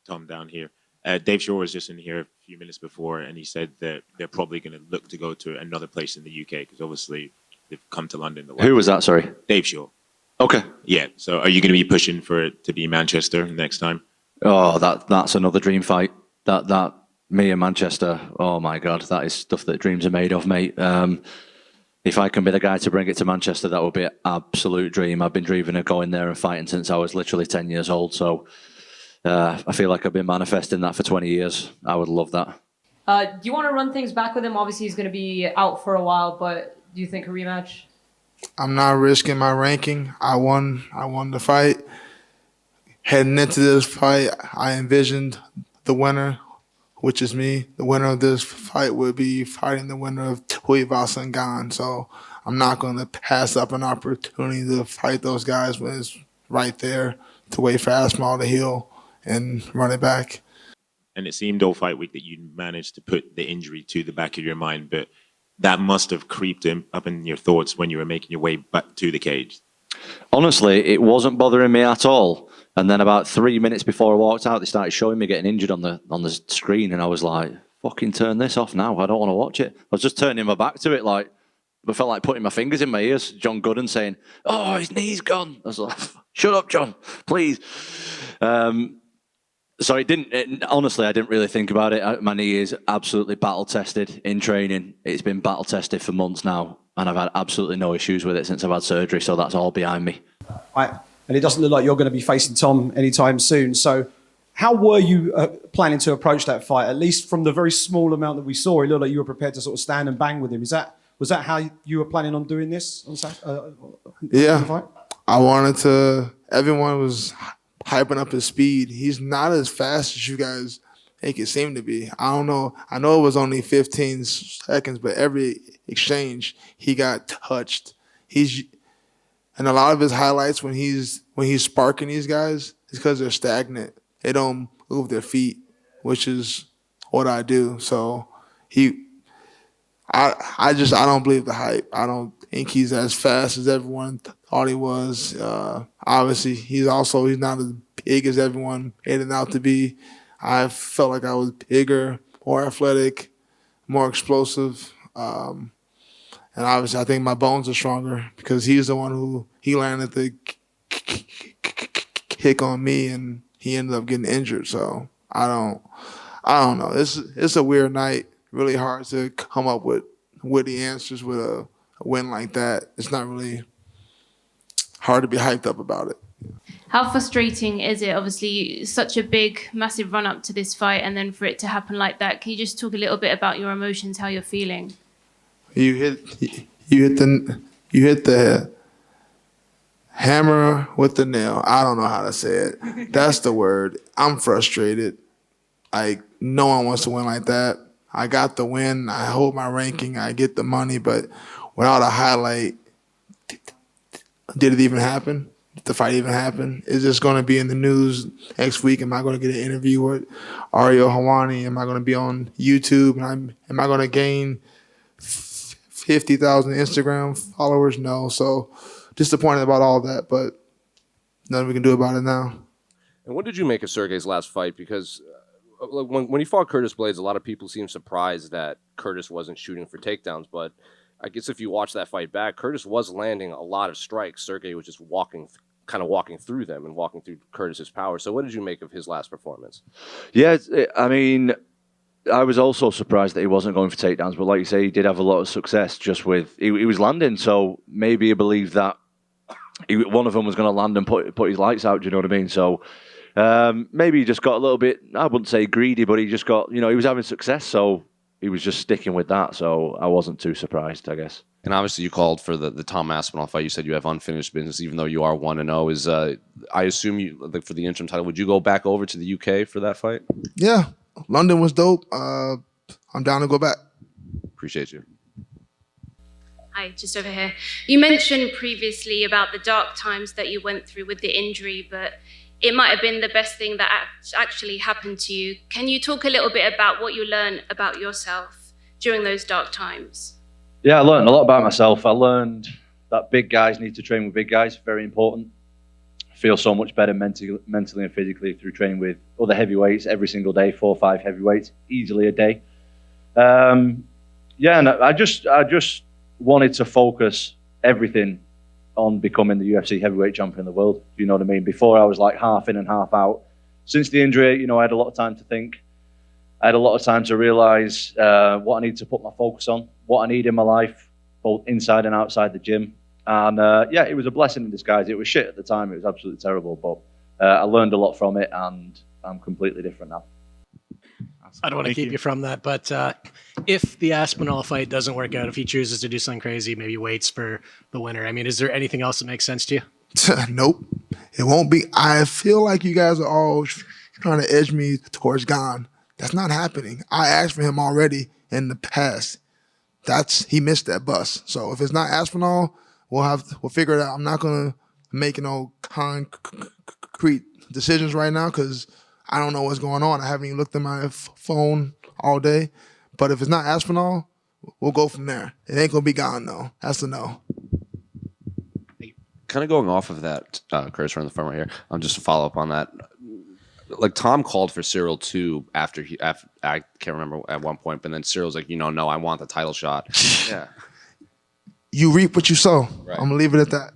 Tom down here. Dave Shaw was just in here a few minutes before, and he said that they're probably going to look to go to another place in the UK because obviously they've come to London. Who was that? Sorry, Dave Shaw. Okay. Yeah. So, are you going to be pushing for it to be Manchester next time? Oh, that's another dream fight. That me and Manchester. Oh my God, that is stuff that dreams are made of, mate. If I can be the guy to bring it to Manchester, that would be an absolute dream. I've been dreaming of going there and fighting since I was literally 10 years old. So I feel like I've been manifesting that for 20 years. I would love that. Do you want to run things back with him? Obviously, he's going to be out for a while, but do you think a rematch? I'm not risking my ranking. I won the fight. Heading into this fight, I envisioned the winner, which is me. The winner of this fight would be fighting the winner of Tuivasa and Gane. So I'm not going to pass up an opportunity to fight those guys when it's right there to wait for Aspinall to heal and run it back. And it seemed all fight week that you managed to put the injury to the back of your mind, but that must have creeped up in your thoughts when you were making your way back to the cage. Honestly, it wasn't bothering me at all. And then about 3 minutes before I walked out, they started showing me getting injured on the screen, and I was like, "Fucking turn this off now! I don't want to watch it." I was just turning my back to it, like I felt like putting my fingers in my ears. John Gooden saying, "Oh, his knee's gone." I was like, "Shut up, John, please." So honestly, I didn't really think about it. My knee is absolutely battle tested in training. It's been battle tested for months now, and I've had absolutely no issues with it since I've had surgery. So that's all behind me. And it doesn't look like you're going to be facing Tom anytime soon. So how were you planning to approach that fight? At least from the very small amount that we saw, it looked like you were prepared to sort of stand and bang with him. Was that how you were planning on doing this on Saturday? Yeah, I wanted to. Everyone was hyping up his speed. He's not as fast as you guys make it seem to be. I don't know. I know it was only 15 seconds, but every exchange he got touched. And a lot of his highlights when he's sparking these guys is because they're stagnant. They don't move their feet, which is what I do. So I don't believe the hype. I don't think he's as fast as everyone thought he was. Obviously, he's not as big as everyone made it out to be. I felt like I was bigger, more athletic, more explosive. And obviously, I think my bones are stronger because he's the one who landed the kick on me, and he ended up getting injured. So I don't know. It's a weird night. Really hard to come up with witty answers with a win like that. It's not really hard to be hyped up about it. How frustrating is it? Obviously, such a big, massive run up to this fight, and then for it to happen like that. Can you just talk a little bit about your emotions, how you're feeling? You hit the hammer with the nail. I don't know how to say it. That's the word. I'm frustrated. Like, no one wants to win like that. I got the win. I hold my ranking. I get the money. But without a highlight, did it even happen? Did the fight even happen? Is this going to be in the news next week? Am I going to get an interview with Ariel Helwani? Am I going to be on YouTube? And am I going to gain 50,000 Instagram followers? No. So disappointed about all that, but nothing we can do about it now. And what did you make of Sergey's last fight? Because when he fought Curtis Blaydes, a lot of people seemed surprised that Curtis wasn't shooting for takedowns. But I guess if you watch that fight back, Curtis was landing a lot of strikes. Sergey was just walking through them and walking through Curtis's power. So what did you make of his last performance? Yeah, I mean, I was also surprised that he wasn't going for takedowns, but like you say, he did have a lot of success just with he was landing. So maybe he believed that one of them was going to land and put his lights out. Do you know what I mean? So maybe he just got a little bit, I wouldn't say greedy, but he just got, he was having success, so he was just sticking with that. So I wasn't too surprised, I guess. And obviously, you called for the Tom Aspinall fight. You said you have unfinished business, even though you are 1-0. Is I assume you for the interim title? Would you go back over to the UK for that fight? Yeah, London was dope. I'm down to go back. Appreciate you. Hi, just over here. You mentioned previously about the dark times that you went through with the injury, but it might have been the best thing that actually happened to you. Can you talk a little bit about what you learned about yourself during those dark times? Yeah, I learned a lot about myself. I learned that big guys need to train with big guys. Very important. feel so much better mentally and physically through training with other heavyweights every single day, 4 or 5 heavyweights, easily a day. Yeah, and I just wanted to focus everything on becoming the UFC heavyweight champion of the world. Do you know what I mean? Before I was like half in and half out. Since the injury, you know, I had a lot of time to think. I had a lot of time to realize what I need to put my focus on, what I need in my life, both inside and outside the gym. And yeah, it was a blessing in disguise. It was shit at the time. It was absolutely terrible, but I learned a lot from it, and I'm completely different now. I don't want to keep you from that, but if the Aspinall fight doesn't work out, if he chooses to do something crazy, maybe waits for the winner, I mean, is there anything else that makes sense to you? Nope. It won't be. I feel like you guys are all trying to edge me towards Gane. That's not happening. I asked for him already in the past. He missed that bus. So if it's not Aspinall, we'll figure it out. I'm not gonna make no concrete decisions right now because I don't know what's going on. I haven't even looked at my phone all day. But if it's not Aspinall, we'll go from there. It ain't gonna be Gane though. That's a no. Kind of going off of that, Curtis, around the front right here. Just to follow up on that. Like Tom called for Cyril too after I can't remember at one point, but then Cyril's like, no, I want the title shot. Yeah. You reap what you sow. Right. I'm gonna leave it at that.